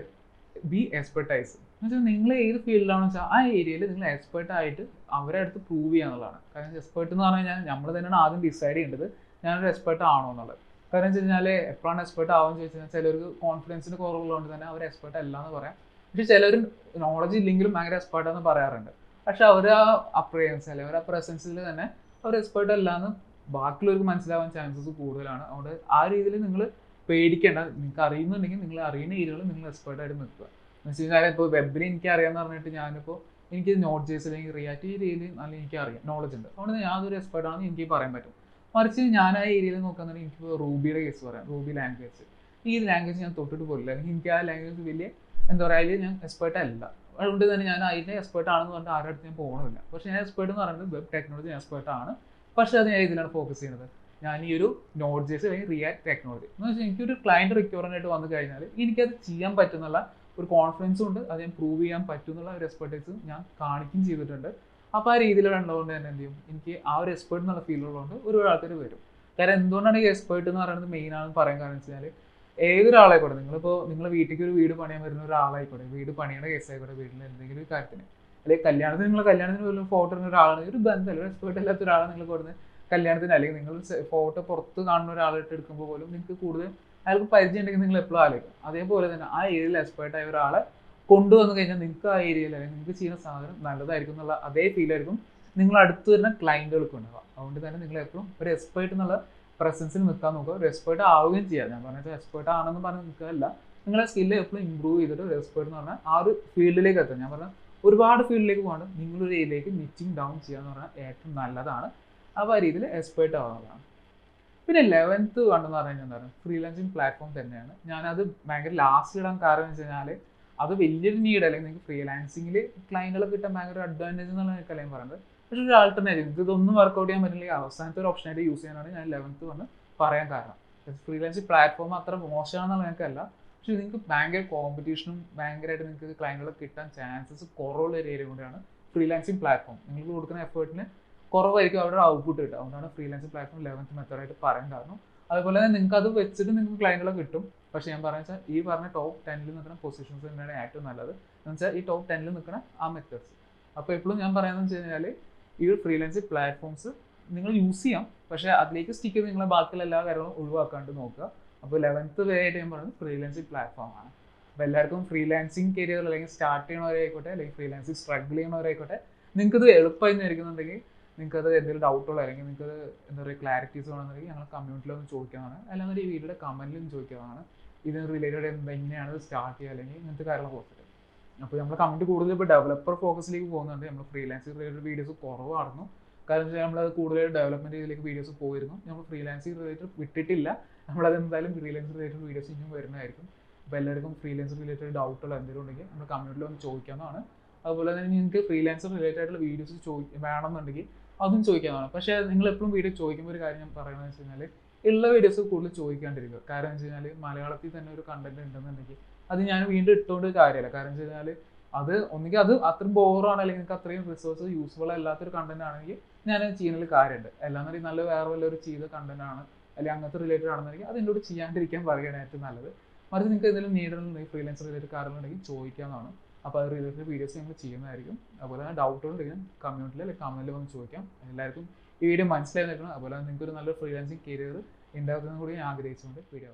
ബി എക്സ്പെർട്ടൈസ് എന്ന് വെച്ചാൽ നിങ്ങൾ ഏത് ഫീൽഡിലാണെന്ന് വെച്ചാൽ ആ ഏരിയയിൽ നിങ്ങൾ എക്സ്പെർട്ടായിട്ട് അവരെ അടുത്ത് പ്രൂവ് ചെയ്യുക എന്നുള്ളതാണ്. കാരണം എക്സ്പെർട്ട് എന്ന് പറഞ്ഞു കഴിഞ്ഞാൽ നമ്മൾ തന്നെയാണ് ആദ്യം ഡിസൈഡ് ചെയ്യേണ്ടത് ഞാനൊരു എക്സ്പെർട്ട് ആണോ എന്നുള്ളത്. കാരണം വെച്ച് കഴിഞ്ഞാൽ എപ്പോഴാണ് എക്സ്പെർട്ട് ആവുമെന്ന് ചോദിച്ചു കഴിഞ്ഞാൽ ചിലർക്ക് കോൺഫിഡൻസിന് കുറവുള്ളതുകൊണ്ട് തന്നെ അവർ എക്സ്പെർട്ട് അല്ല എന്ന് പറയാം. പക്ഷേ ചിലർ നോളജ് ഇല്ലെങ്കിലും ഭയങ്കര എക്സ്പെർട്ടാന്ന് പറയാറുണ്ട്. പക്ഷെ അവർ ആ അപ്രിയൻസ് അല്ലെങ്കിൽ അവർ ആ പ്രസൻസിൽ തന്നെ അവർ എക്സ്പെർട്ട് അല്ല എന്ന് ബാക്കിയുള്ളവർക്ക് മനസ്സിലാവാൻ ചാൻസസ് കൂടുതലാണ്. അതുകൊണ്ട് ആ രീതിയിൽ നിങ്ങൾ പേടിക്കേണ്ട. നിങ്ങൾക്ക് അറിയുന്നുണ്ടെങ്കിൽ നിങ്ങൾ അറിയുന്ന ഏരിയകളിൽ നിങ്ങൾ എക്സ്പെർട്ടായിട്ട് നിൽക്കുക. എന്ന് വെച്ച് കഴിഞ്ഞാൽ ഇപ്പോൾ വെബിൽ എനിക്ക് അറിയാമെന്ന് പറഞ്ഞിട്ട് ഞാനിപ്പോൾ എനിക്ക് നോട്ട് ജേഴ്സ് അല്ലെങ്കിൽ റിയാക്ട് ഈ രീതിയിൽ നല്ല എനിക്ക് അറിയാം നോളജ് ഉണ്ട്. അതുകൊണ്ട് ഞാനൊരു എക്സ്പെർട്ടാണെന്ന് എനിക്ക് പറയാൻ പറ്റും. മറിച്ച് ഞാൻ ആ ഏരിയയിൽ നോക്കുകയാണെന്നുണ്ടെങ്കിൽ എനിക്ക് റൂബിയുടെ കേസ് പറയാം. റൂബി ലാംഗ്വേജ് ഈ ലാംഗ്വേജ് ഞാൻ തൊട്ടിട്ട് പോലില്ല അല്ലെങ്കിൽ എനിക്ക് ആ ലാംഗ്വേജ് വലിയ എന്താ പറയുക അതിൽ ഞാൻ എക്സ്പെർട്ട് അല്ല. അതുകൊണ്ട് തന്നെ ഞാൻ അതിൻ്റെ എക്സ്പെർട്ട് ആണെന്ന് പറഞ്ഞിട്ട് ആരുടെ അടുത്ത് ഞാൻ പോകണമില്ല. പക്ഷേ ഞാൻ എക്സ്പെർട്ട് എന്ന് പറയുന്നത് വെബ് ടെക്നോളജി എക്സ്പെർട്ട് ആണ്. പക്ഷേ അത് ഞാൻ ഇതിലാണ് ഫോക്കസ് ചെയ്യുന്നത്. ഞാൻ ഈ ഒരു നോട്ട് ജേഴ്സ് അല്ലെങ്കിൽ റിയാക്ട് ടെക്നോളജി എന്ന് വെച്ചാൽ എനിക്കൊരു ക്ലയൻറ്റ് റിക്വയർമെൻ്റ് ആയിട്ട് വന്നു കഴിഞ്ഞാൽ എനിക്കത് ചെയ്യാൻ പറ്റുന്നുള്ള ഒരു കോൺഫിഡൻസും ഉണ്ട്. അത് ഞാൻ പ്രൂവ് ചെയ്യാൻ പറ്റുന്നുള്ള ഒരു എക്സ്പെർട്ടൈസ് ഞാൻ കാണിക്കുകയും ചെയ്തിട്ടുണ്ട്. അപ്പോൾ ആ രീതിയിലുള്ളതുകൊണ്ട് തന്നെ എന്ത് ചെയ്യും എനിക്ക് ആ ഒരു എക്സ്പെർട്ട് എന്നുള്ള ഫീലുള്ളതുകൊണ്ട് ഒരുപാട് ആൾക്കാർ വരും. കാരണം എന്തുകൊണ്ടാണ് ഈ എക്സ്പെർട്ട് എന്ന് പറയുന്നത് മെയിൻ ആണെന്ന് പറയാൻ കാരണം വെച്ച് കഴിഞ്ഞാൽ ഏതൊരാളായിക്കോട്ടെ നിങ്ങളിപ്പോൾ നിങ്ങളുടെ വീട്ടിലേക്ക് ഒരു വീട് പണിയാൻ വരുന്ന ഒരാളായിക്കോട്ടെ വീട് പണിയുടെ കേസായിക്കോട്ടെ വീട്ടിൽ എന്തെങ്കിലും ഒരു കാര്യത്തിന് അല്ലെങ്കിൽ കല്യാണത്തിന് നിങ്ങൾ കല്യാണത്തിന് ഒരു ഫോട്ടോ ഇടുന്ന ഒരാളാണ് ഒരു ബന്ധമല്ല ഒരു എക്സ്പെർട്ട് അല്ലാത്ത ഒരാളെ നിങ്ങൾ കൊടുത്ത് കല്യാണത്തിന് അല്ലെങ്കിൽ നിങ്ങൾ ഫോട്ടോ പുറത്ത് കാണുന്ന ഒരാളായിട്ട് എടുക്കുമ്പോൾ പോലും നിങ്ങൾക്ക് കൂടുതൽ അയാൾക്ക് പരിചയം ഉണ്ടെങ്കിൽ നിങ്ങൾ എപ്പോഴും ആലോചിക്കും. അതേപോലെ തന്നെ ആ ഏരിയയിൽ എക്സ്പെർട്ടായ ഒരാളെ കൊണ്ടുവന്നു കഴിഞ്ഞാൽ നിങ്ങൾക്ക് ആ ഏരിയയിൽ അല്ലെങ്കിൽ നിങ്ങൾക്ക് ചെയ്യുന്ന സാധനം നല്ലതായിരിക്കും എന്നുള്ള അതേ ഫീലായിരിക്കും നിങ്ങൾ അടുത്ത് വരുന്ന ക്ലയൻറ്റുകൾക്ക് ഉണ്ടാവുക. അതുകൊണ്ട് തന്നെ നിങ്ങൾ എപ്പോഴും ഒരു എക്സ്പെർട്ട് എന്നുള്ള പ്രസൻസിൽ നിൽക്കാൻ നോക്കുക. ഒരു എക്സ്പെർട്ട് ആവുകയും ചെയ്യാം. ഞാൻ പറഞ്ഞത് എക്സ്പെർട്ട് ആണെന്ന് പറഞ്ഞ് നിൽക്കുകയല്ല. നിങ്ങളെ സ്കില്ല് എപ്പോഴും ഇമ്പ്രൂവ് ചെയ്തിട്ട് ഒരു എക്സ്പെർട്ട് എന്ന് പറഞ്ഞാൽ ആ ഒരു ഫീൽഡിലേക്ക് എത്താം. ഞാൻ പറഞ്ഞാൽ ഒരുപാട് ഫീൽഡിലേക്ക് പോകണം നിങ്ങളൊരു ഏരിയയിലേക്ക് നിച്ചിങ് ഡൗൺ ചെയ്യുക എന്ന് പറഞ്ഞാൽ ഏറ്റവും നല്ലതാണ്. അപ്പോൾ ആ രീതിയിൽ എക്സ്പെർട്ട് ആവുന്നതാണ്. പിന്നെ 11th കണ്ടെന്ന് പറഞ്ഞു കഴിഞ്ഞാൽ എന്താണ് ഫ്രീലാൻസിങ് പ്ലാറ്റ്ഫോം തന്നെയാണ്. ഞാനത് ഭയങ്കര ലാസ്റ്റ് ഇടാൻ കാരണം വെച്ച് കഴിഞ്ഞാൽ അത് വലിയൊരു നീഡ് അല്ലെങ്കിൽ നിങ്ങൾക്ക് ഫ്രീലാൻസിങ്ങിൽ ക്ലയൻറ്റുകളെ കിട്ടാൻ ഭയങ്കര അഡ്വാൻറ്റേജ് എന്നുള്ള എനിക്കല്ല ഞാൻ പറയുന്നത്. പക്ഷേ ഒരു ആൾട്ടർനേറ്റീവ് ഇതൊന്നും വർക്കൗട്ട് ചെയ്യാൻ പറ്റില്ലെങ്കിൽ അവസാനത്തെ ഒരു ഓപ്ഷനായിട്ട് യൂസ് ചെയ്യാനാണ് ഞാൻ 11th വന്ന് പറയാൻ കാരണം. ഫ്രീലാൻസിങ് പ്ലാറ്റ്ഫോം അത്ര മോശമാണെന്നുള്ള എനിക്കല്ല. പക്ഷേ നിങ്ങൾക്ക് ഭയങ്കര കോമ്പറ്റീഷനും ഭയങ്കരമായിട്ട് നിങ്ങൾക്ക് ക്ലയൻറ്റുകളെ കിട്ടാൻ ചാൻസസ് കുറവുള്ള ഒരു ഏരിയ കൂടിയാണ് ഫ്രീലാൻസിങ് പ്ലാറ്റ്ഫോം. നിങ്ങൾക്ക് കൊടുക്കുന്ന എഫേർട്ടിന് കുറവായിരിക്കും അവരുടെ ഔട്ട്പുട്ട് കിട്ടുക. അതുകൊണ്ടാണ് ഫ്രീലാൻസിങ് പ്ലാറ്റ്ഫോം 11th മെത്തേഡായിട്ട് പറയാൻ കാരണം. അതുപോലെ തന്നെ നിങ്ങൾക്ക് അത് വെച്ചിട്ട് നിങ്ങൾക്ക് ക്ലയൻറ്റുകളെ കിട്ടും. പക്ഷേ ഞാൻ പറയുന്നത് വെച്ചാൽ ഈ പറഞ്ഞ ടോപ്പ് 10ൽ നിൽക്കുന്ന പൊസിഷൻസ് തന്നെയാണ് ഏറ്റവും നല്ലത്. എന്ന് വെച്ചാൽ ഈ ടോപ്പ് 10ൽ നിൽക്കുന്ന ആ മെത്തേഡ്സ്. അപ്പോൾ എപ്പോഴും ഞാൻ പറയുന്നത് വെച്ച് കഴിഞ്ഞാൽ ഈ ഒരു ഫ്രീലാൻസിങ് പ്ലാറ്റ്ഫോംസ് നിങ്ങൾ യൂസ് ചെയ്യാം, പക്ഷേ അതിലേക്ക് സ്റ്റിക്ക് ചെയ്ത് നിങ്ങളെ ബാക്കിയുള്ള എല്ലാ കാര്യങ്ങളും ഒഴിവാക്കാണ്ട് നോക്കുക. അപ്പോൾ 11th വേ ആയിട്ട് ഞാൻ പറയുന്നത് ഫ്രീലാൻസിങ് പ്ലാറ്റ്ഫോമാണ്. അപ്പോൾ എല്ലാവർക്കും ഫ്രീലാൻസിങ് കരിയർ അല്ലെങ്കിൽ സ്റ്റാർട്ട് ചെയ്യണവരായിക്കോട്ടെ അല്ലെങ്കിൽ ഫ്രീലാൻസിങ് സ്ട്രഗിൾ ചെയ്യണവരായിക്കോട്ടെ, നിങ്ങൾക്കത് എളുപ്പമായി നിന്നിരിക്കുന്നുണ്ടെങ്കിൽ നിങ്ങൾക്കത് എന്തെങ്കിലും ഡൗട്ടുള്ള അല്ലെങ്കിൽ നിങ്ങൾക്കത് എന്താ പറയുക ക്ലാരിറ്റീസ് വേണമെന്നുണ്ടെങ്കിൽ ഞങ്ങൾ കമ്മ്യൂണിറ്റിയിൽ ഒന്ന് ചോദിക്കാനാണ്, അല്ലാതെ ഈ വീഡിയോയുടെ കമൻറ്റിലും ചോദിക്കാനാണ്. ഇതിന് റിലേറ്റഡ് എങ്ങനെയാണ് സ്റ്റാർട്ട് ചെയ്യുക അല്ലെങ്കിൽ ഇങ്ങനത്തെ കാര്യങ്ങൾ കൊടുത്തിട്ട്. അപ്പോൾ നമ്മൾ കമൻറ്റ് കൂടുതൽ ഇപ്പോൾ ഡെവലപ്പർ ഫോക്കസിലേക്ക് പോകുന്നുണ്ട്. നമ്മൾ ഫ്രീലാൻസിങ് റിലേറ്റഡ് വീഡിയോസ് കുറവായിരുന്നു. കാരണം വെച്ചാൽ നമ്മൾ കൂടുതൽ ഡെവലപ്മെൻറ്റ് ഇതിലേക്ക് വീഡിയോസ് പോയിരുന്നു. നമ്മൾ ഫ്രീലാൻസിങ് റിലേറ്റഡ് വിട്ടിട്ടില്ല. നമ്മളത് എന്തായാലും ഫ്രീലാൻസ് റിലേറ്റഡ് വീഡിയോസ് ഇനിയും വരുന്നതായിരിക്കും. അപ്പോൾ എല്ലാവർക്കും ഫ്രീലാൻസ് റിലേറ്റഡ് ഡൗട്ടുള്ള എന്തെങ്കിലും ഉണ്ടെങ്കിൽ നമ്മൾ കമ്മ്യൂണിറ്റിയിൽ ഒന്ന് ചോദിക്കാവുന്നതാണ്. അതുപോലെ തന്നെ നിങ്ങൾക്ക് ഫ്രീലാൻസർ റിലേറ്റഡ് ആയിട്ടുള്ള വീഡിയോസ് വേണമെന്നുണ്ടെങ്കിൽ അതും ചോദിക്കാവുന്നതാണ്. പക്ഷേ നിങ്ങൾ എപ്പോഴും വീഡിയോ ചോദിക്കുമ്പോൾ ഒരു കാര്യം ഞാൻ പറയുന്നത് വെച്ച് കഴിഞ്ഞാൽ ഉള്ള വീഡിയോസ് കൂടുതൽ ചോദിക്കാണ്ടിരിക്കുക. കാരണം എന്ന് വെച്ച് കഴിഞ്ഞാൽ മലയാളത്തിൽ തന്നെ ഒരു കണ്ടന്റ് ഉണ്ടെന്നുണ്ടെങ്കിൽ അത് ഞാൻ വീണ്ടും ഇട്ടുകൊണ്ട് കാര്യമില്ല. കാരണം എന്ന് വെച്ച് കഴിഞ്ഞാൽ അത് ഒന്നുകിൽ അത് അത്രയും ബോറാണ് അല്ലെങ്കിൽ നിങ്ങൾക്ക് അത്രയും റിസോഴ്സ് യൂസ്ഫുൾ അല്ലാത്തൊരു കണ്ടന്റ് ആണെങ്കിൽ ഞാൻ ചെയ്യുന്നതിൽ കാര്യമുണ്ട്. എല്ലാന്നുണ്ടെങ്കിൽ നല്ല വേറെ വല്ലൊരു ചെയ്ത കണ്ടന്റ് ആണ് അല്ലെങ്കിൽ അങ്ങനത്തെ റിലേറ്റഡ് ആണെന്നുണ്ടെങ്കിൽ അത് എന്നോട് ചെയ്യാണ്ടിരിക്കാൻ പറയുകയാണ് ഏറ്റവും നല്ലത്. മറിച്ച് നിങ്ങൾക്ക് എന്തെങ്കിലും നീഡുണ്ടെങ്കിൽ ഫ്രീലാൻസർ റിലേറ്റഡ് കാര്യങ്ങളുണ്ടെങ്കിൽ ചോദിക്കാവുന്നതാണ്. അപ്പോൾ അത് റിലേറ്റഡ് വീഡിയോസ് ഞങ്ങൾ ചെയ്യുന്നതായിരിക്കും. അതുപോലെ തന്നെ ഡൗട്ടുകളുണ്ടെങ്കിലും കമ്മ്യൂണിറ്റിയിൽ അല്ലെങ്കിൽ കമൻറ്റിൽ വന്ന് ചോദിക്കാം. എല്ലാവർക്കും ഈ വീഡിയോ മനസ്സിലായി നിൽക്കണം. അതുപോലെ നിങ്ങൾക്ക് ഒരു നല്ലൊരു ഫ്രീലാൻസിങ് കരിയർ ഉണ്ടാക്കുന്നതും കൂടി ഞാൻ ആഗ്രഹിച്ചുകൊണ്ട് വീഡിയോ